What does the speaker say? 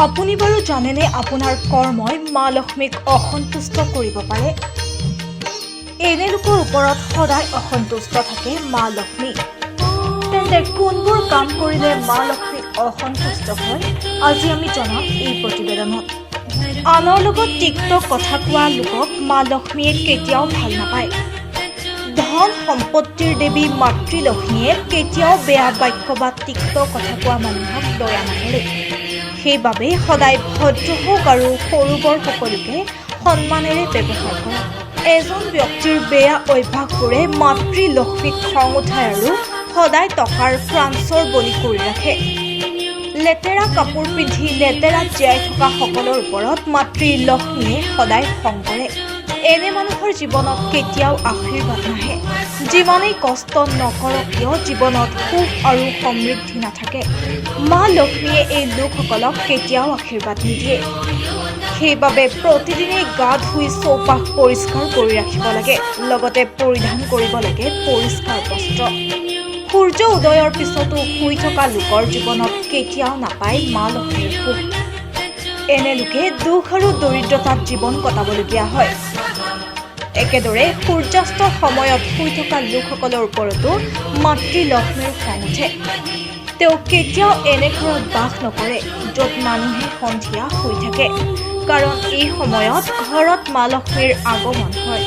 আপুনি বাৰু জানেনে আপোনাৰ কৰ্মই মা লক্ষ্মীক অসন্তুষ্ট কৰিব পাৰে? এনে লোকৰ ওপৰত সদায় অসন্তুষ্ট থাকে মা লক্ষ্মী। তেন্তে কোনবোৰ কাম কৰিলে মা লক্ষ্মী অসন্তুষ্ট হয়, আজি আমি জনাম এই প্ৰতিবেদনত। আনৰ লগত তিক্ত কথা কোৱা লোকক মা লক্ষ্মীয়ে কেতিয়াও ভাল নাপায়। ধন সম্পত্তিৰ দেৱী মাতৃলক্ষ্মীয়ে কেতিয়াও বেয়া বাক্য বা তিক্ত কথা কোৱা মানুহক দয়া নকৰে। সেইবাবে সদায় ভদ্ৰ হওক আৰু সৰু বৰ সকলোকে সন্মানেৰে ব্যৱহাৰ কৰক। এজন ব্যক্তিৰ বেয়া অভ্যাসবোৰে মাতৃলক্ষ্মীক খং উঠায় আৰু সদায় টকাৰ ফ্ৰান্সৰ বলি কৰি ৰাখে। লেতেৰা কাপোৰ পিন্ধি লেতেৰাত জীয়াই থকা সকলৰ ওপৰত মাতৃলক্ষ্মীয়ে সদায় খং কৰে। এনে মানুহৰ জীৱনত কেতিয়াও আশীৰ্বাদ নাহে। যিমানেই কষ্ট নকৰক কিয় জীৱনত সুখ আৰু সমৃদ্ধি নাথাকে। মা লক্ষ্মীয়ে এই লোকসকলক কেতিয়াও আশীৰ্বাদ নিদিয়ে। সেইবাবে প্ৰতিদিনেই গা ধুই চৌপাশ পৰিষ্কাৰ কৰি ৰাখিব লাগে। লগতে পৰিধান কৰিব লাগে পৰিষ্কাৰ বস্ত্ৰ। সূৰ্য উদয়ৰ পিছতো শুই থকা লোকৰ জীৱনত কেতিয়াও নাপায় মা লক্ষ্মীৰ সুখ। এনে লোকে দুখ আৰু দৰিদ্ৰতাত জীৱন কটাবলগীয়া হয়। একেদৰে সূৰ্যাস্তৰ সময়ত শুই থকা লোকসকলৰ ওপৰতো মাতৃলক্ষ্মীৰ খং উঠে। তেওঁ কেতিয়াও এনে ঘৰত বাস নকৰে য'ত মানুহে সন্ধিয়া শুই থাকে, কাৰণ এই সময়ত ঘৰত মা লক্ষ্মীৰ আগমন হয়।